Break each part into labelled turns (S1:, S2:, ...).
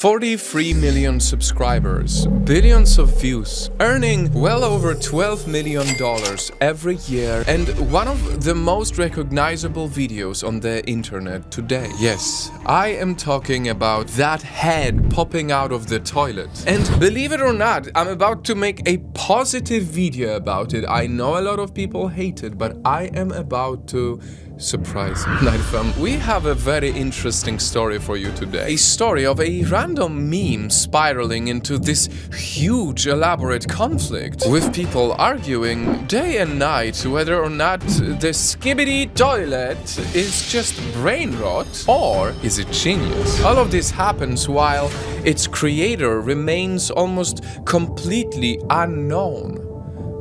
S1: 43 million subscribers, billions of views, earning well over $12 million every year, and one of the most recognizable videos on the internet today. Yes, I am talking about that head popping out of the toilet. And believe it or not, I'm about to make a positive video about it. I know a lot of people hate it, but I am about to surprise Night Fam. We have a very interesting story for you today. A story of a random meme spiraling into this huge elaborate conflict, with people arguing day and night whether or not the Skibidi toilet is just brain rot or is it genius. All of this happens while its creator remains almost completely unknown,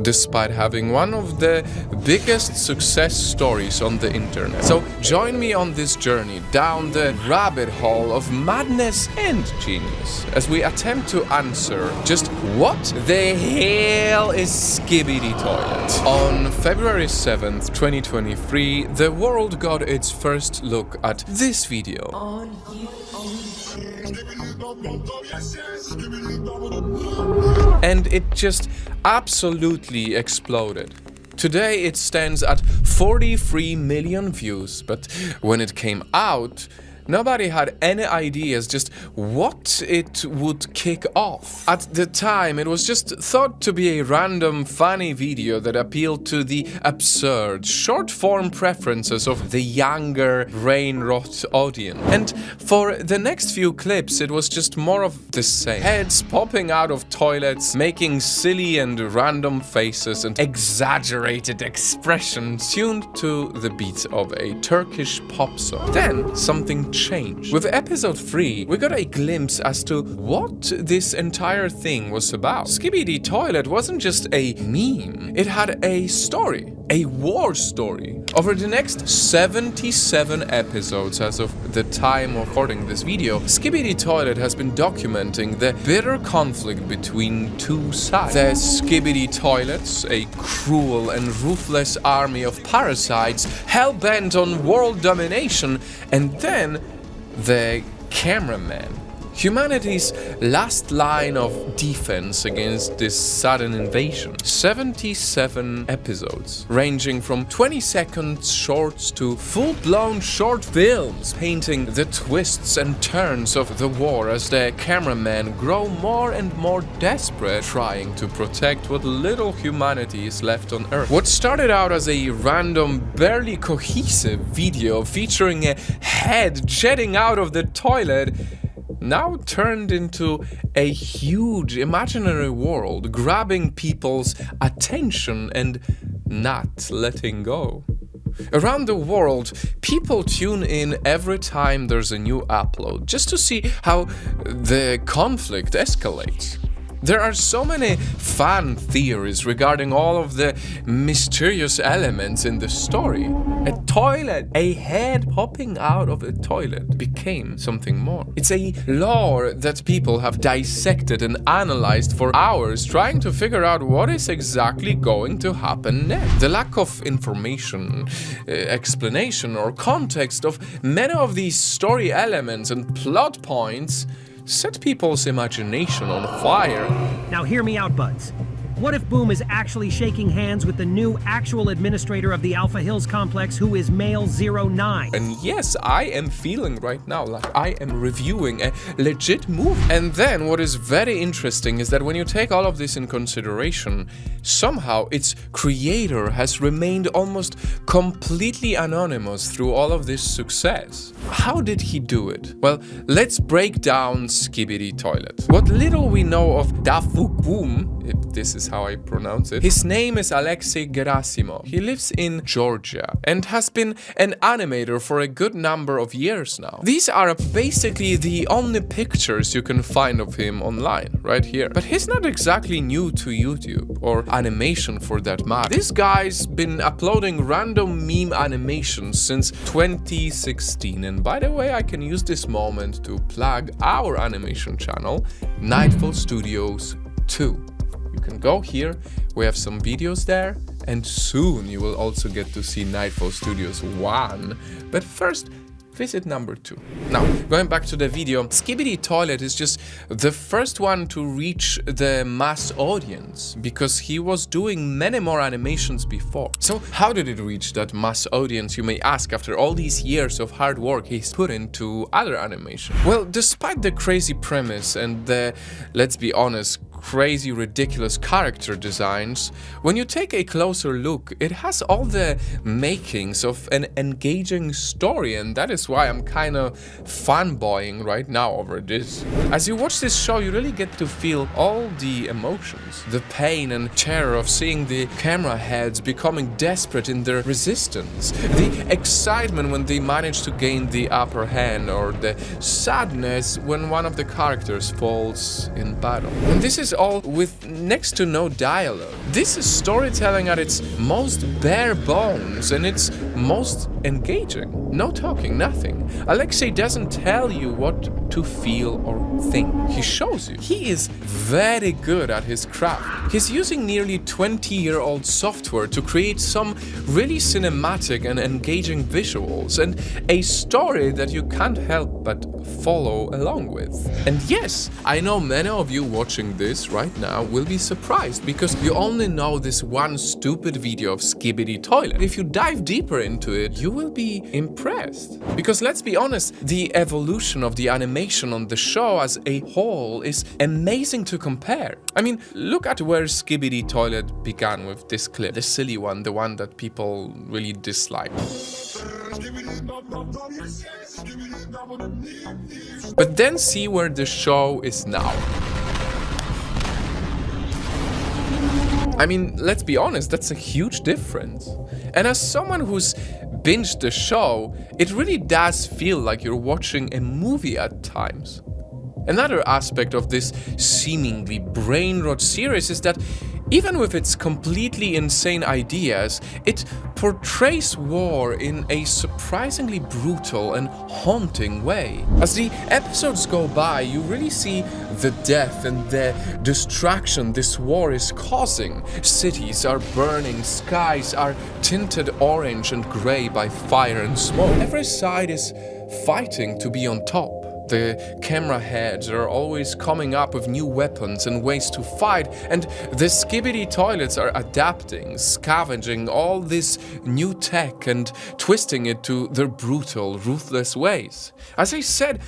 S1: despite having one of the biggest success stories on the internet. So join me on this journey down the rabbit hole of madness and genius as we attempt to answer just what the hell is Skibidi toilet. On February 7th, 2023, the world got its first look at this video. And it just absolutely exploded. Today it stands at 43 million views, but when it came out, nobody had any ideas just what it would kick off. At the time, it was just thought to be a random, funny video that appealed to the absurd, short-form preferences of the younger, brain-rot audience. And for the next few clips, it was just more of the same. Heads popping out of toilets, making silly and random faces and exaggerated expressions tuned to the beat of a Turkish pop song. Then, something changed. With episode 3, we got a glimpse as to what this entire thing was about. Skibidi toilet wasn't just a meme, it had a story, a war story. Over the next 77 episodes as of the time of recording this video, Skibidi toilet has been documenting the bitter conflict between two sides. The Skibidi toilets, a cruel and ruthless army of parasites hell-bent on world domination, and then the cameraman, humanity's last line of defense against this sudden invasion. 77 episodes, ranging from 20-second shorts to full-blown short films, painting the twists and turns of the war as the cameramen grow more and more desperate, trying to protect what little humanity is left on Earth. What started out as a random, barely cohesive video featuring a head jetting out of the toilet now turned into a huge imaginary world, grabbing people's attention and not letting go. Around the world, people tune in every time there's a new upload, just to see how the conflict escalates. There are so many fan theories regarding all of the mysterious elements in the story. A toilet, a head popping out of a toilet became something more. It's a lore that people have dissected and analyzed for hours, trying to figure out what is exactly going to happen next. The lack of information, explanation, or context of many of these story elements and plot points set people's imagination on fire.
S2: Now hear me out, buds. What if Boom is actually shaking hands with the new actual administrator of the Alpha Hills complex, who is male 09?
S1: And yes, I am feeling right now like I am reviewing a legit move. And then what is very interesting is that when you take all of this in consideration, somehow its creator has remained almost completely anonymous through all of this success. How did he do it? Well, let's break down Skibidi toilet. What little we know of Dafuk Boom, if this is how I pronounce it, his name is Alexei Gerasimov. He lives in Georgia and has been an animator for a good number of years now. These are basically the only pictures you can find of him online, right here. But he's not exactly new to YouTube, or animation for that matter. This guy's been uploading random meme animations since 2016, and by the way, I can use this moment to plug our animation channel, Nightfall Studios 2. You can go here, we have some videos there, and soon you will also get to see Nightfall Studios 1. But first, visit number 2. Now, going back to the video, Skibidi Toilet is just the first one to reach the mass audience because he was doing many more animations before. So how did it reach that mass audience, you may ask, after all these years of hard work he's put into other animation? Well, despite the crazy premise and the, let's be honest, crazy, ridiculous character designs, when you take a closer look, it has all the makings of an engaging story, and that is why I'm kind of fanboying right now over this. As you watch this show, you really get to feel all the emotions, the pain and terror of seeing the camera heads becoming desperate in their resistance, the excitement when they manage to gain the upper hand, or the sadness when one of the characters falls in battle. And this is all with next to no dialogue. This is storytelling at its most bare bones and its most engaging. No talking, nothing. Alexei doesn't tell you what to feel or think. He shows you. He is very good at his craft. He's using nearly 20-year-old software to create some really cinematic and engaging visuals and a story that you can't help but follow along with. And yes, I know many of you watching this right now will be surprised because you only know this one stupid video of Skibidi Toilet. If you dive deeper into it, you will be impressed. Because let's be honest, the evolution of the animation on the show as a whole is amazing to compare. I mean, look at where Skibidi Toilet began with this clip, the silly one, the one that people really dislike. But then see where the show is now. I mean, let's be honest, that's a huge difference. And as someone who's binged the show, it really does feel like you're watching a movie at times. Another aspect of this seemingly brain-rot series is that even with its completely insane ideas, it portrays war in a surprisingly brutal and haunting way. As the episodes go by, you really see the death and the destruction this war is causing. Cities are burning, skies are tinted orange and grey by fire and smoke. Every side is fighting to be on top. The camera heads are always coming up with new weapons and ways to fight, and the Skibidi Toilets are adapting, scavenging all this new tech and twisting it to their brutal, ruthless ways. As I said,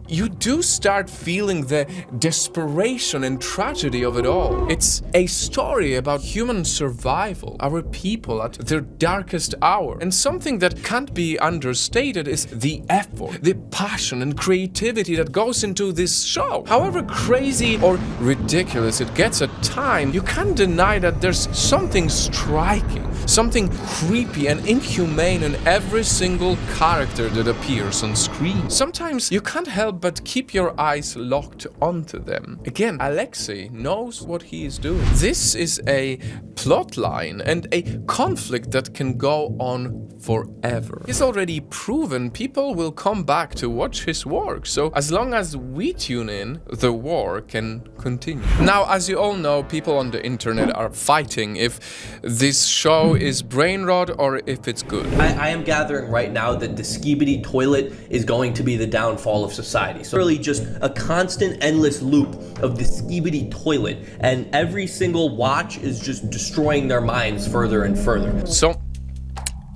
S1: you do start feeling the desperation and tragedy of it all. It's a story about human survival, our people at their darkest hour. And something that can't be understated is the effort, the passion and creativity that goes into this show. However crazy or ridiculous it gets at times, you can't deny that there's something striking, something creepy and inhumane in every single character that appears on screen. Sometimes you can't help but keep your eyes locked onto them. Again, Alexei knows what he is doing. This is a plot line and a conflict that can go on forever. He's already proven people will come back to watch his work, so as long as we tune in, the war can continue. Now, as you all know, people on the internet are fighting if this show is brainrot or if it's good.
S3: I am gathering right now that the Skibidi Toilet is going to be the downfall of society. So really just a constant, endless loop of the Skibidi Toilet, and every single watch is just destroying their minds further and further.
S1: So,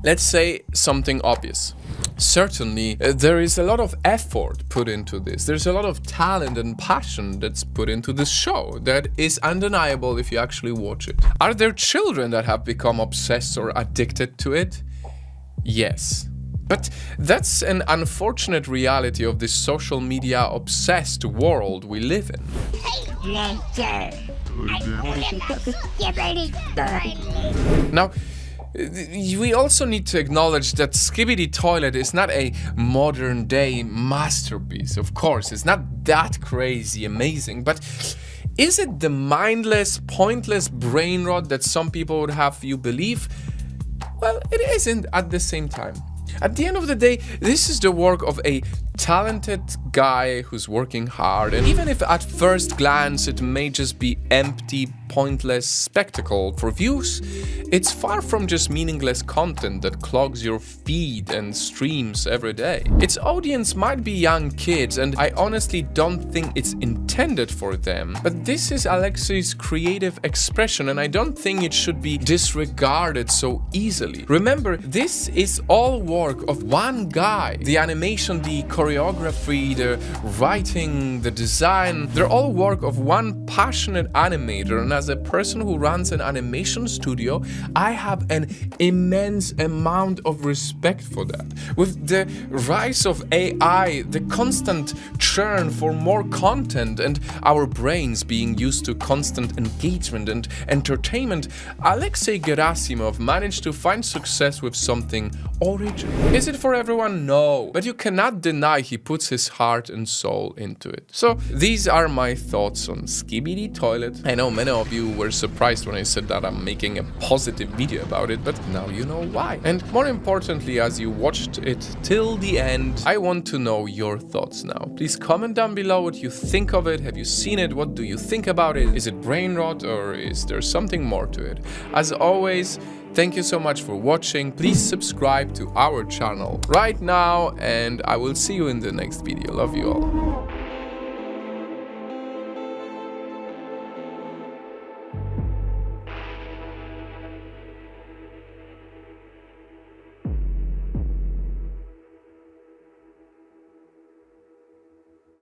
S1: let's say something obvious. Certainly, there is a lot of effort put into this. There's a lot of talent and passion that's put into this show. That is undeniable if you actually watch it. Are there children that have become obsessed or addicted to it? Yes. But that's an unfortunate reality of this social media obsessed world we live in. Now, we also need to acknowledge that Skibidi Toilet is not a modern day masterpiece. Of course, it's not that crazy amazing, but is it the mindless, pointless brain rot that some people would have you believe? Well, it isn't at the same time. At the end of the day, this is the work of a talented guy who's working hard, and even if at first glance it may just be empty, pointless spectacle for views, it's far from just meaningless content that clogs your feed and streams every day. Its audience might be young kids, and I honestly don't think it's intended for them, but this is Alexei's creative expression, and I don't think it should be disregarded so easily. Remember, this is all work of one guy. The animation, the choreography, the writing, the design, they're all work of one passionate animator, and as a person who runs an animation studio, I have an immense amount of respect for that. With the rise of AI, the constant churn for more content, and our brains being used to constant engagement and entertainment, Alexei Gerasimov managed to find success with something original. Is it for everyone? No, but you cannot deny he puts his heart and soul into it. So these are my thoughts on Skibidi Toilet. I know many of you were surprised when I said that I'm making a positive video about it, but now you know why. And more importantly, as you watched it till the end, I want to know your thoughts now. Please comment down below what you think of it. Have you seen it? What do you think about it? Is it brainrot, or is there something more to it? As always, thank you so much for watching. Please subscribe to our channel right now, and I will see you in the next video. Love you all.